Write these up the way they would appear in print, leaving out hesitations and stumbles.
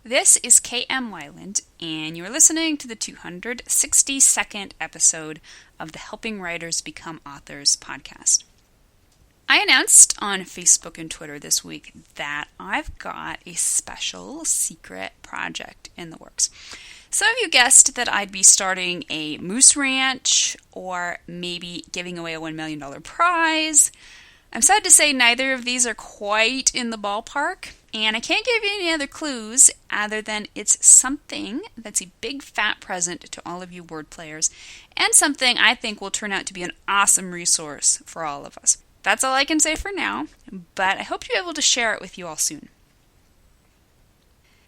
This is KM Wyland, and you're listening to the 262nd episode of the Helping Writers Become Authors podcast. I announced on Facebook and Twitter this week that I've got a special secret project in the works. Some of you guessed that I'd be starting a moose ranch or maybe giving away a $1 million prize. I'm sad to say neither of these are quite in the ballpark, and I can't give you any other clues other than it's something that's a big fat present to all of you word players, and something I think will turn out to be an awesome resource for all of us. That's all I can say for now, but I hope to be able to share it with you all soon.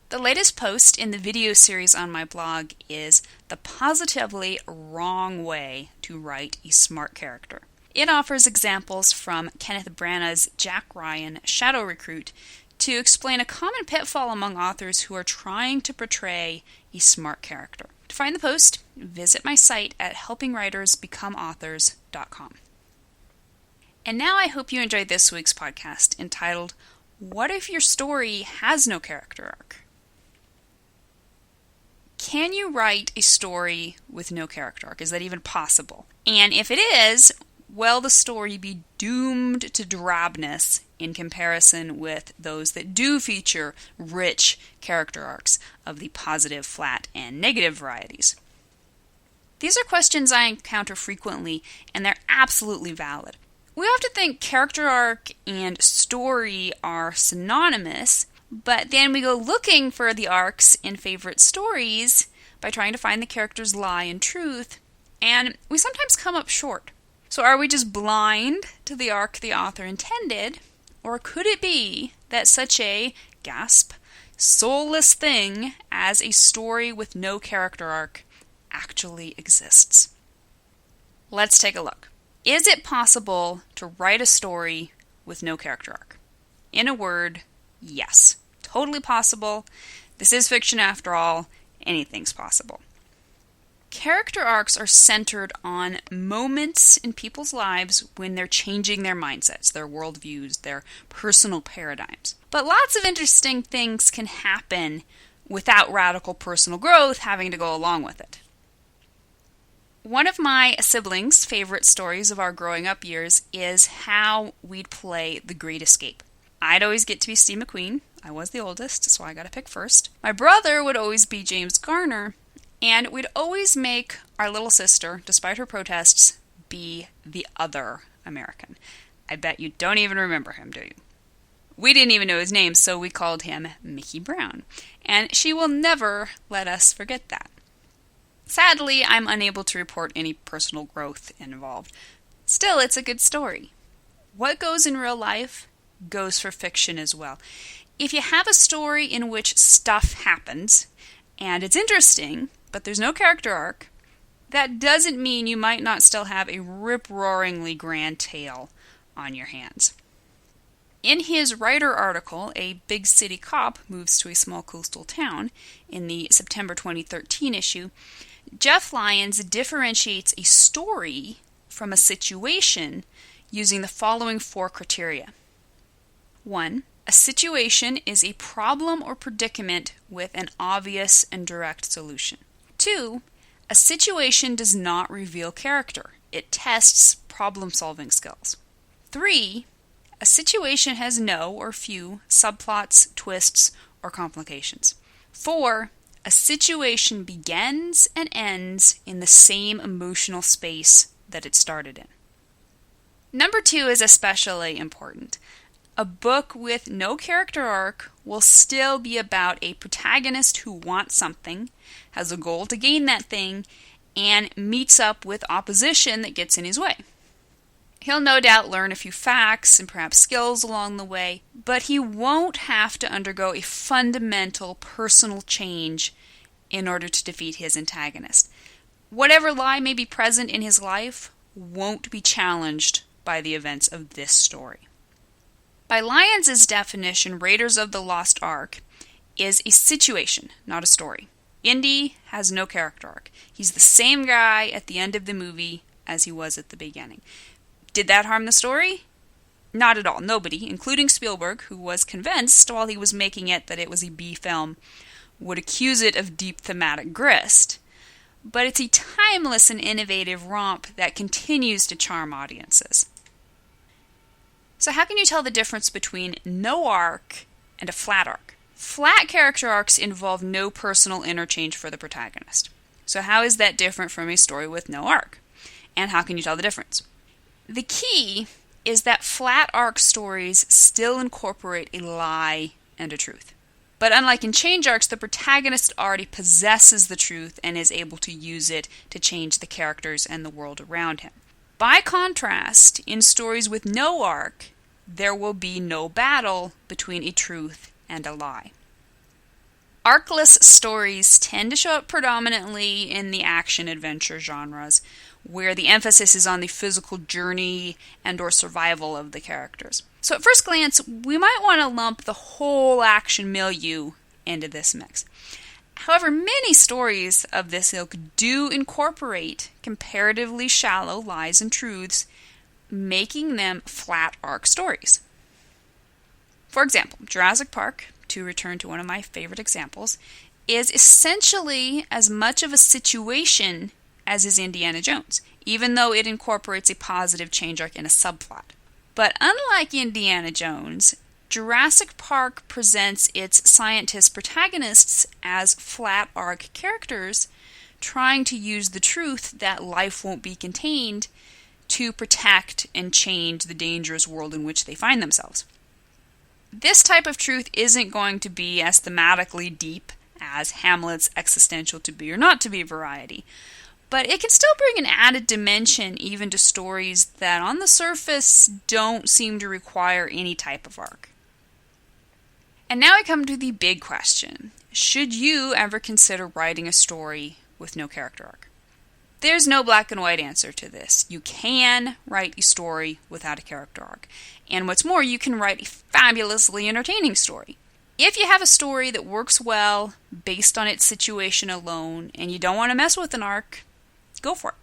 The latest post in the video series on my blog is the positively wrong way to write a smart character. It offers examples from Kenneth Branagh's Jack Ryan, Shadow Recruit, to explain a common pitfall among authors who are trying to portray a smart character. To find the post, visit my site at helpingwritersbecomeauthors.com. And now I hope you enjoyed this week's podcast entitled, What If Your Story Has No Character Arc? Can you write a story with no character arc? Is that even possible? And if it is, will the story be doomed to drabness in comparison with those that do feature rich character arcs of the positive, flat, and negative varieties? These are questions I encounter frequently, and they're absolutely valid. We often think character arc and story are synonymous, but then we go looking for the arcs in favorite stories by trying to find the character's lie and truth, and we sometimes come up short. So are we just blind to the arc the author intended, or could it be that such a, gasp, soulless thing as a story with no character arc actually exists? Let's take a look. Is it possible to write a story with no character arc? In a word, yes. Totally possible. This is fiction after all. Anything's possible. Character arcs are centered on moments in people's lives when they're changing their mindsets, their worldviews, their personal paradigms. But lots of interesting things can happen without radical personal growth having to go along with it. One of my siblings' favorite stories of our growing up years is how we'd play The Great Escape. I'd always get to be Steve McQueen. I was the oldest, so I got to pick first. My brother would always be James Garner, and we'd always make our little sister, despite her protests, be the other American. I bet you don't even remember him, do you? We didn't even know his name, so we called him Mickey Brown, and she will never let us forget that. Sadly, I'm unable to report any personal growth involved. Still, it's a good story. What goes in real life goes for fiction as well. If you have a story in which stuff happens, and it's interesting, but there's no character arc, that doesn't mean you might not still have a rip-roaringly grand tale on your hands. In his writer article, A Big City Cop Moves to a Small Coastal Town, in the September 2013 issue, Jeff Lyons differentiates a story from a situation using the following 4 criteria. 1. A situation is a problem or predicament with an obvious and direct solution. 2. A situation does not reveal character. It tests problem-solving skills. 3. A situation has no or few subplots, twists, or complications. 4. A situation begins and ends in the same emotional space that it started in. Number 2 is especially important. A book with no character arc will still be about a protagonist who wants something, has a goal to gain that thing, and meets up with opposition that gets in his way. He'll no doubt learn a few facts and perhaps skills along the way, but he won't have to undergo a fundamental personal change in order to defeat his antagonist. Whatever lie may be present in his life won't be challenged by the events of this story. By Lyons' definition, Raiders of the Lost Ark is a situation, not a story. Indy has no character arc. He's the same guy at the end of the movie as he was at the beginning. Did that harm the story? Not at all. Nobody, including Spielberg, who was convinced while he was making it that it was a B film, would accuse it of deep thematic grist, but it's a timeless and innovative romp that continues to charm audiences. So how can you tell the difference between no arc and a flat arc? Flat character arcs involve no personal interchange for the protagonist. So how is that different from a story with no arc? And how can you tell the difference? The key is that flat arc stories still incorporate a lie and a truth. But unlike in change arcs, the protagonist already possesses the truth and is able to use it to change the characters and the world around him. By contrast, in stories with no arc, there will be no battle between a truth and a lie. Arcless stories tend to show up predominantly in the action-adventure genres, where the emphasis is on the physical journey and or survival of the characters. So at first glance, we might want to lump the whole action milieu into this mix. However, many stories of this ilk do incorporate comparatively shallow lies and truths, making them flat arc stories. For example, Jurassic Park, to return to one of my favorite examples, is essentially as much of a situation as is Indiana Jones, even though it incorporates a positive change arc and a subplot. But unlike Indiana Jones, Jurassic Park presents its scientist protagonists as flat arc characters trying to use the truth that life won't be contained to protect and change the dangerous world in which they find themselves. This type of truth isn't going to be as thematically deep as Hamlet's existential to be or not to be variety, but it can still bring an added dimension even to stories that on the surface don't seem to require any type of arc. And now I come to the big question. Should you ever consider writing a story with no character arc? There's no black and white answer to this. You can write a story without a character arc. And what's more, you can write a fabulously entertaining story. If you have a story that works well based on its situation alone and you don't want to mess with an arc, go for it.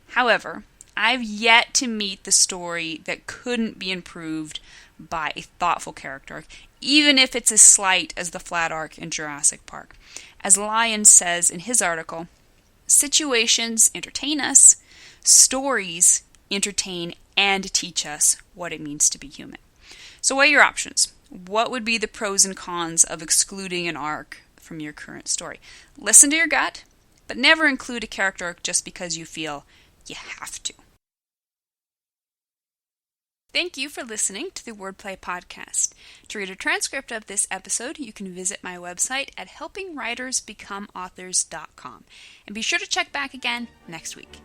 However, I've yet to meet the story that couldn't be improved by a thoughtful character arc, even if it's as slight as the flat arc in Jurassic Park. As Lyons says in his article, situations entertain us, stories entertain and teach us what it means to be human. So weigh your options. What would be the pros and cons of excluding an arc from your current story? Listen to your gut, but never include a character arc just because you feel you have to. Thank you for listening to the Wordplay Podcast. To read a transcript of this episode, you can visit my website at helpingwritersbecomeauthors.com. And be sure to check back again next week.